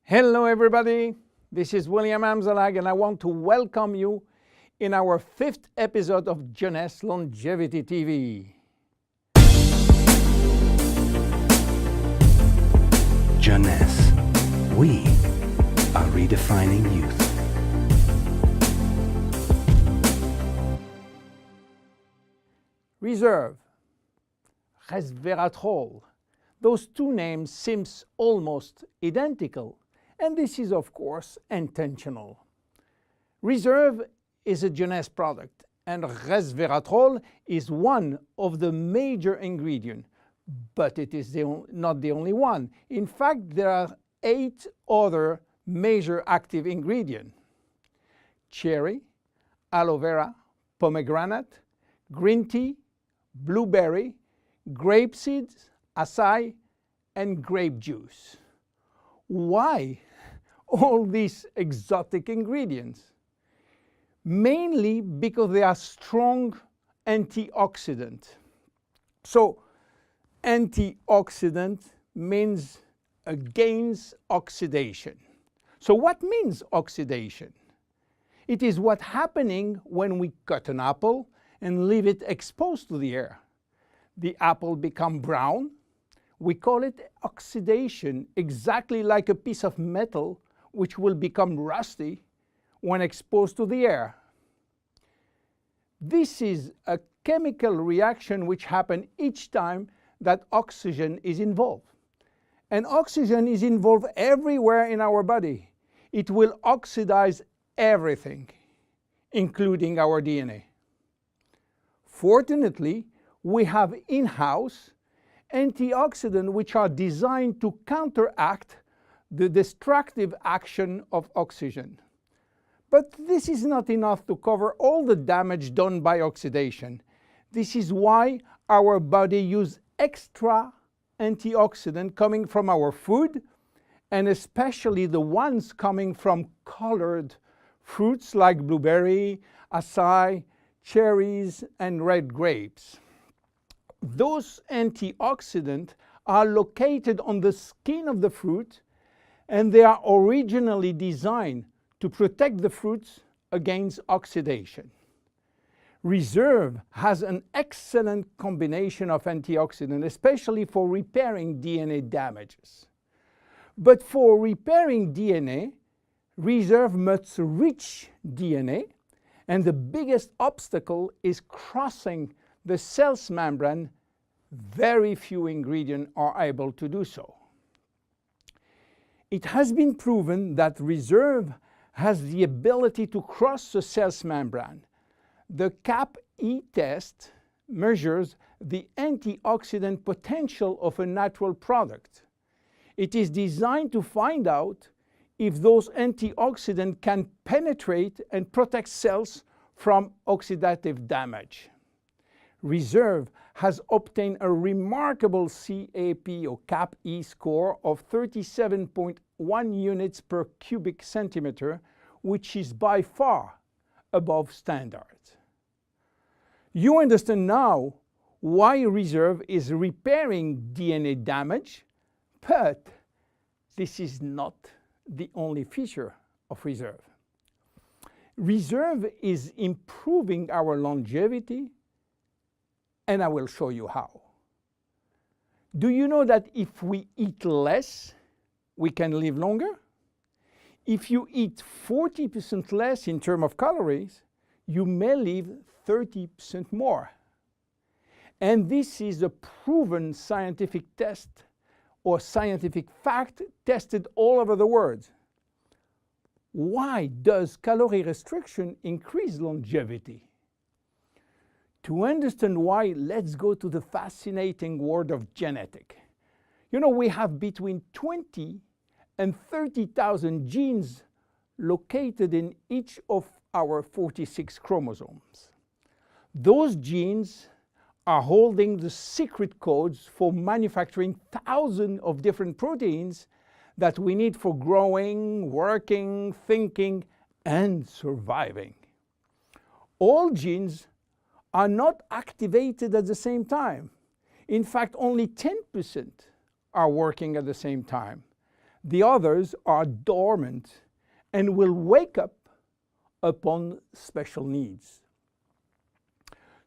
Hello everybody, this is William Amzalag and I want to welcome you in our 5th episode of Jeunesse Longevity TV. Jeunesse, we are redefining youth. Reserve, resveratrol. Those two names seem almost identical, and this is of course intentional. Reserve is a Jeunesse product, and resveratrol is one of the major ingredients, but it is not the only one. In fact, there are 8 other major active ingredients: cherry, aloe vera, pomegranate, green tea, blueberry, grape seeds, acai, and grape juice. Why all these exotic ingredients? Mainly because they are strong antioxidants. So antioxidant means against oxidation. So what means oxidation? It is what's happening when we cut an apple and leave it exposed to the air. The apple becomes brown. We call it oxidation, exactly like a piece of metal which will become rusty when exposed to the air. This is a chemical reaction which happens each time that oxygen is involved. And oxygen is involved everywhere in our body. It will oxidize everything, including our DNA. Fortunately, we have in-house antioxidants which are designed to counteract the destructive action of oxygen. But this is not enough to cover all the damage done by oxidation. This is why our body uses extra antioxidants coming from our food, and especially the ones coming from colored fruits like blueberry, acai, cherries, and red grapes. Those antioxidants are located on the skin of the fruit, and they are originally designed to protect the fruits against oxidation. Reserve has an excellent combination of antioxidants, especially for repairing DNA damages. But for repairing DNA, Reserve must reach DNA, and the biggest obstacle is crossing the cell's membrane. Very few ingredients are able to do so. It has been proven that Reserve has the ability to cross the cell's membrane. The CAP-E test measures the antioxidant potential of a natural product. It is designed to find out if those antioxidants can penetrate and protect cells from oxidative damage. Reserve has obtained a remarkable CAP or CAP-E score of 37.1 units per cubic centimeter, which is by far above standard. You understand now why Reserve is repairing DNA damage, but this is not the only feature of Reserve. Reserve is improving our longevity, and I will show you how. Do you know that if we eat less, we can live longer? If you eat 40% less in terms of calories, you may live 30% more. And this is a proven scientific test or scientific fact tested all over the world. Why does calorie restriction increase longevity? To understand why, let's go to the fascinating world of genetics. You know, we have between 20 and 30,000 genes located in each of our 46 chromosomes. Those genes are holding the secret codes for manufacturing thousands of different proteins that we need for growing, working, thinking, and surviving. All genes are not activated at the same time. In fact, only 10% are working at the same time. The others are dormant and will wake up upon special needs.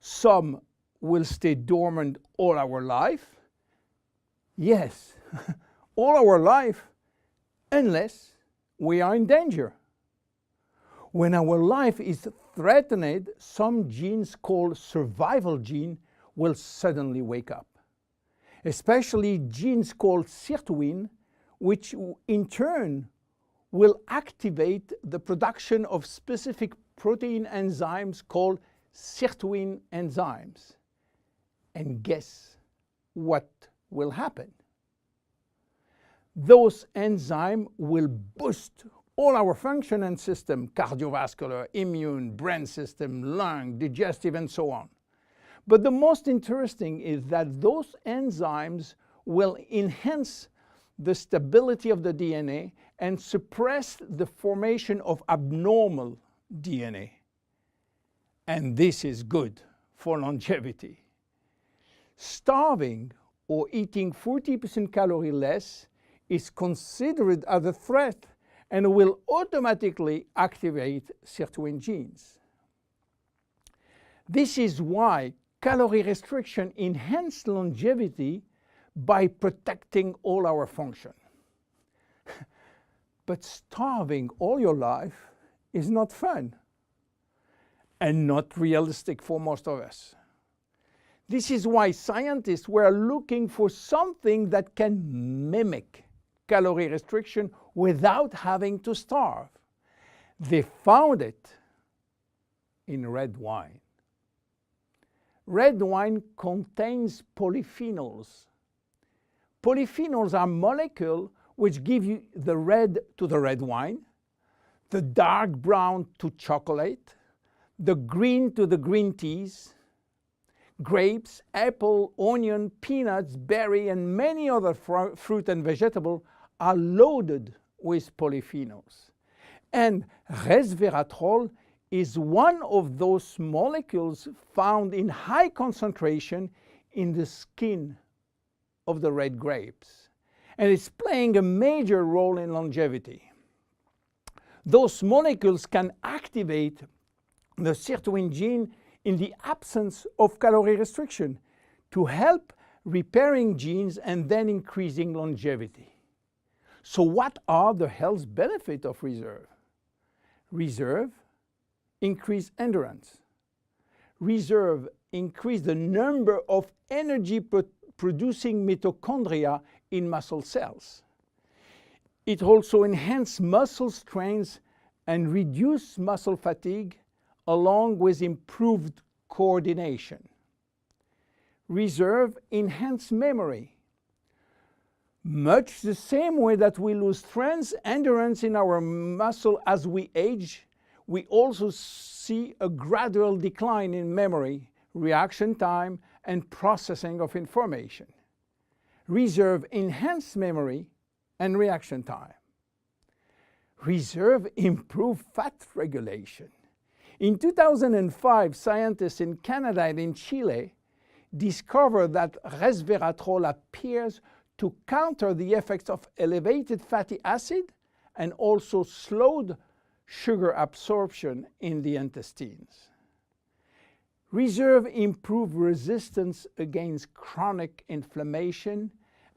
Some will stay dormant all our life. Yes, all our life, unless we are in danger. When our life is threatened, some genes called survival gene will suddenly wake up. Especially genes called sirtuin, which in turn will activate the production of specific protein enzymes called sirtuin enzymes. And guess what will happen? Those enzymes will boost all our function and system, cardiovascular, immune, brain system, lung, digestive, and so on. But the most interesting is that those enzymes will enhance the stability of the DNA and suppress the formation of abnormal DNA. And this is good for longevity. Starving or eating 40% calorie less is considered as a threat and will automatically activate sirtuin genes. This is why calorie restriction enhances longevity by protecting all our function. But starving all your life is not fun and not realistic for most of us. This is why scientists were looking for something that can mimic calorie restriction without having to starve. They found it in red wine. Red wine contains polyphenols. Polyphenols are molecules which give you the red to the red wine, the dark brown to chocolate, the green to the green teas. Grapes, apple, onion, peanuts, berry, and many other fruit and vegetables are loaded with polyphenols. And resveratrol is one of those molecules found in high concentration in the skin of the red grapes. And it's playing a major role in longevity. Those molecules can activate the sirtuin gene in the absence of calorie restriction to help repairing genes and then increasing longevity. So what are the health benefits of reserve? Reserve increase endurance. Reserve increase the number of energy producing mitochondria in muscle cells. It also enhances muscle strength and reduce muscle fatigue along with improved coordination. Reserve enhance memory. Much the same way that we lose strength, endurance in our muscle as we age, we also see a gradual decline in memory, reaction time, and processing of information. Reserve enhance memory and reaction time. Reserve improve fat regulation. In 2005, scientists in Canada and in Chile discovered that resveratrol appears to counter the effects of elevated fatty acid and also slowed sugar absorption in the intestines. Reserve improves resistance against chronic inflammation,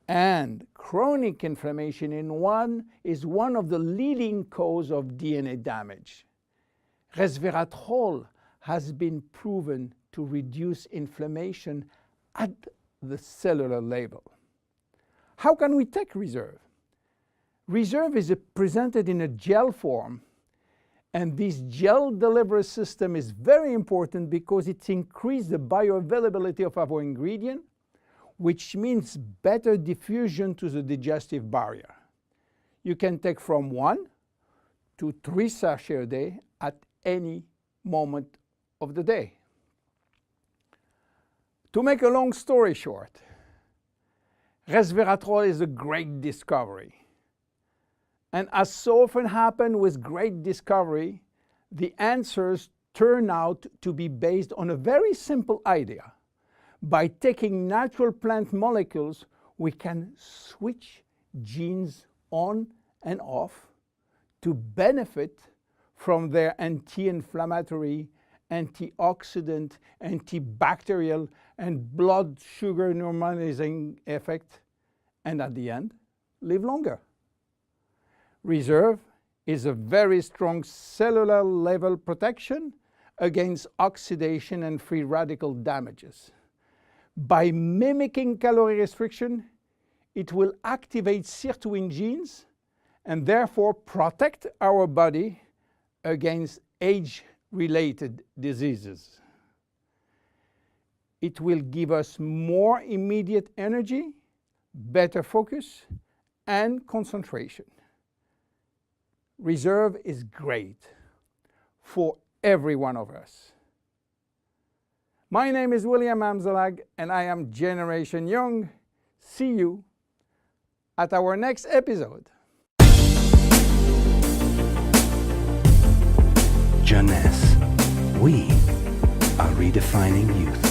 and chronic inflammation is one of the leading causes of DNA damage. Resveratrol has been proven to reduce inflammation at the cellular level. How can we take Reserve? Reserve is presented in a gel form, and this gel delivery system is very important because it increases the bioavailability of our ingredient, which means better diffusion to the digestive barrier. You can take from 1 to 3 sachets a day at any moment of the day. To make a long story short, resveratrol is a great discovery. And as so often happens with great discovery, the answers turn out to be based on a very simple idea. By taking natural plant molecules, we can switch genes on and off to benefit from their anti-inflammatory, antioxidant, antibacterial, and blood sugar normalizing effect, and at the end, live longer. Reserve is a very strong cellular level protection against oxidation and free radical damages. By mimicking calorie restriction, it will activate sirtuin genes and therefore protect our body against age-related diseases. It will give us more immediate energy, better focus, and concentration. Reserve is great for every one of us. My name is William Amzalag, and I am Generation Young. See you at our next episode. Jeunesse. We are redefining youth.